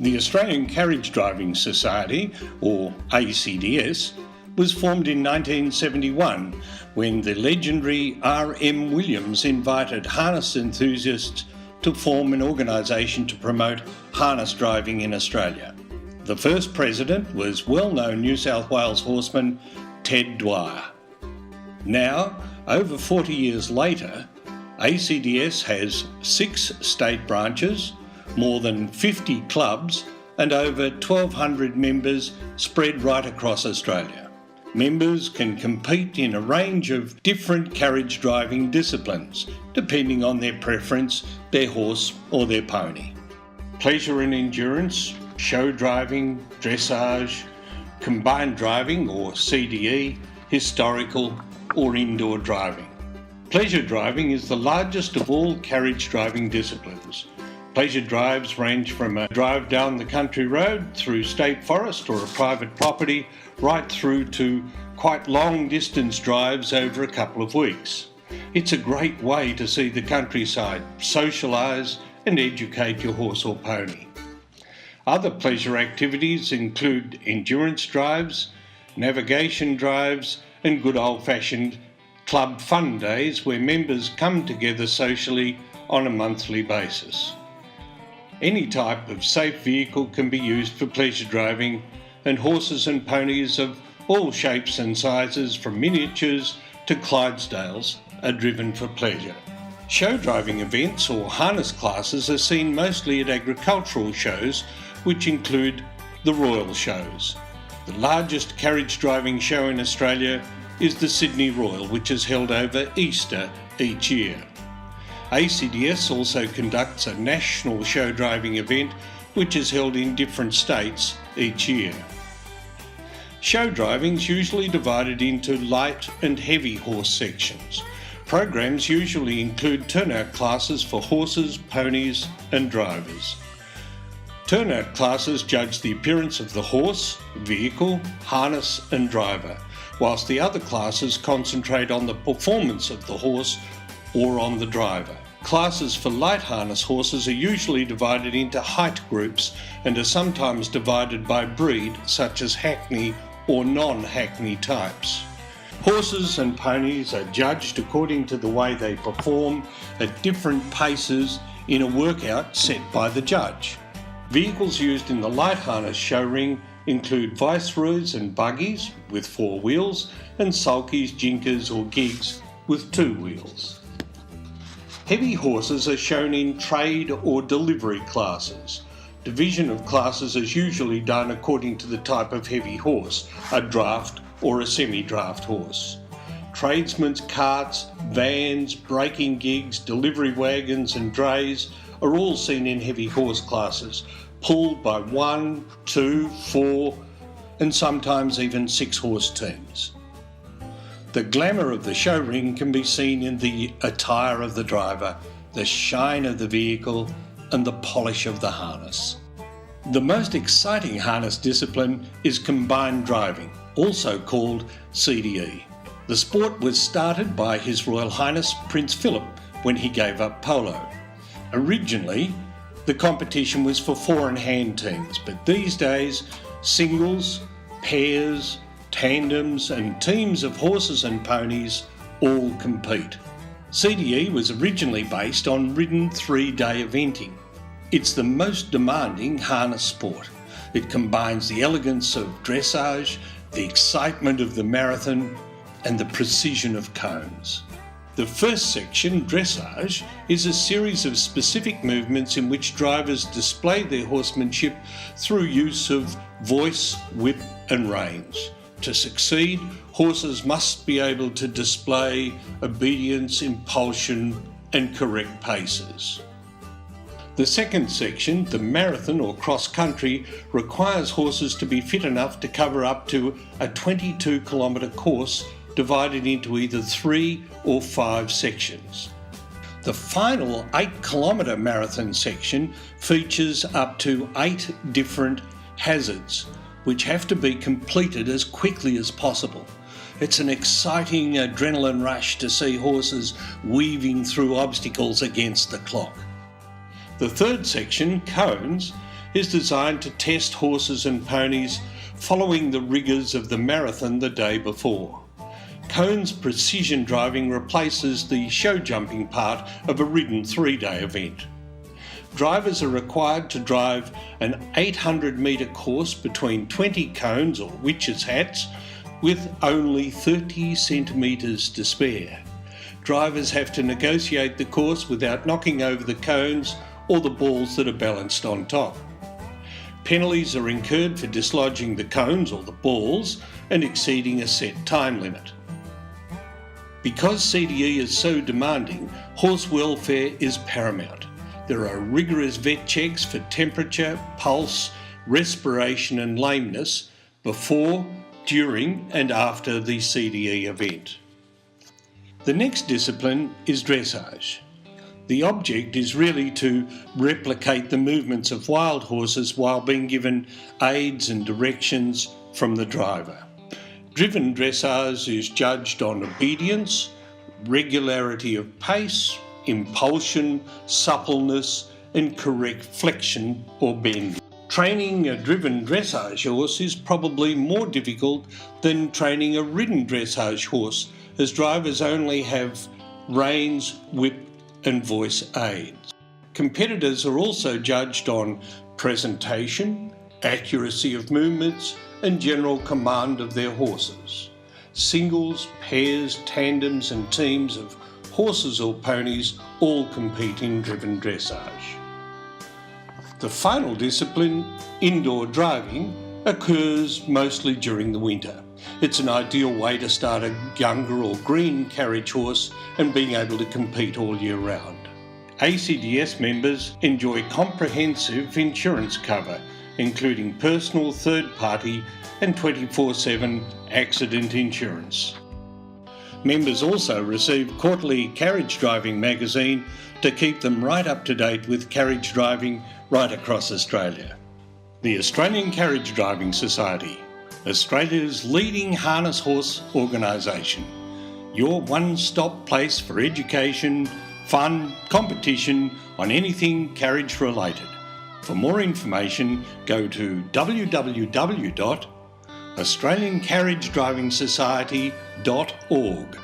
The Australian Carriage Driving Society, or ACDS, was formed in 1971 when the legendary R.M. Williams invited harness enthusiasts to form an organisation to promote harness driving in Australia. The first president was well-known New South Wales horseman Ted Dwyer. Now, over 40 years later, ACDS has 6 state branches, more than 50 clubs and over 1,200 members spread right across Australia. Members can compete in a range of different carriage driving disciplines, depending on their preference, their horse or their pony. Pleasure and endurance, show driving, dressage, combined driving or CDE, historical or indoor driving. Pleasure driving is the largest of all carriage driving disciplines. Pleasure drives range from a drive down the country road through state forest or a private property right through to quite long distance drives over a couple of weeks. It's a great way to see the countryside, socialise and educate your horse or pony. Other pleasure activities include endurance drives, navigation drives and good old-fashioned club fun days where members come together socially on a monthly basis. Any type of safe vehicle can be used for pleasure driving, and horses and ponies of all shapes and sizes from miniatures to Clydesdales are driven for pleasure. Show driving events or harness classes are seen mostly at agricultural shows, which include the Royal Shows. The largest carriage driving show in Australia is the Sydney Royal, which is held over Easter each year. ACDS also conducts a national show driving event which is held in different states each year. Show driving is usually divided into light and heavy horse sections. Programs usually include turnout classes for horses, ponies and drivers. Turnout classes judge the appearance of the horse, vehicle, harness and driver, whilst the other classes concentrate on the performance of the horse or on the driver. Classes for light harness horses are usually divided into height groups and are sometimes divided by breed, such as hackney or non-hackney types. Horses and ponies are judged according to the way they perform at different paces in a workout set by the judge. Vehicles used in the light harness show ring include viceroys and buggies with 4 wheels and sulkies, jinkers or gigs with 2 wheels. Heavy horses are shown in trade or delivery classes. Division of classes is usually done according to the type of heavy horse, a draft or a semi-draft horse. Tradesmen's carts, vans, breaking gigs, delivery wagons and drays are all seen in heavy horse classes, pulled by 1, 2, 4 and sometimes even 6 horse teams. The glamour of the show ring can be seen in the attire of the driver, the shine of the vehicle and the polish of the harness. The most exciting harness discipline is combined driving, also called CDE. The sport was started by His Royal Highness Prince Philip when he gave up polo. Originally, the competition was for 4-in-hand teams, but these days singles, pairs, tandems and teams of horses and ponies all compete. CDE was originally based on ridden 3-day eventing. It's the most demanding harness sport. It combines the elegance of dressage, the excitement of the marathon and the precision of cones. The first section, dressage, is a series of specific movements in which drivers display their horsemanship through use of voice, whip and reins. To succeed, horses must be able to display obedience, impulsion and correct paces. The second section, the marathon or cross-country, requires horses to be fit enough to cover up to a 22-kilometre course divided into either 3 or 5 sections. The final 8-kilometre marathon section features up to 8 different hazards, which have to be completed as quickly as possible. It's an exciting adrenaline rush to see horses weaving through obstacles against the clock. The third section, cones, is designed to test horses and ponies following the rigours of the marathon the day before. Cone's precision driving replaces the show jumping part of a ridden 3-day event. Drivers are required to drive an 800-metre course between 20 cones or witches' hats with only 30 centimetres to spare. Drivers have to negotiate the course without knocking over the cones or the balls that are balanced on top. Penalties are incurred for dislodging the cones or the balls and exceeding a set time limit. Because CDE is so demanding, horse welfare is paramount. There are rigorous vet checks for temperature, pulse, respiration and lameness before, during and after the CDE event. The next discipline is dressage. The object is really to replicate the movements of wild horses while being given aids and directions from the driver. Driven dressage is judged on obedience, regularity of pace, impulsion, suppleness and correct flexion or bend. Training a driven dressage horse is probably more difficult than training a ridden dressage horse, as drivers only have reins, whip and voice aids. Competitors are also judged on presentation, accuracy of movements and general command of their horses. Singles, pairs, tandems and teams of horses or ponies all compete in driven dressage. The final discipline, indoor driving, occurs mostly during the winter. It's an ideal way to start a younger or green carriage horse and being able to compete all year round. ACDS members enjoy comprehensive insurance cover, including personal, third-party and 24/7 accident insurance. Members also receive quarterly Carriage Driving magazine to keep them right up to date with carriage driving right across Australia. The Australian Carriage Driving Society, Australia's leading harness horse organisation. Your one-stop place for education, fun, competition on anything carriage related. For more information, go to www.australiancarriagedrivingsociety.org.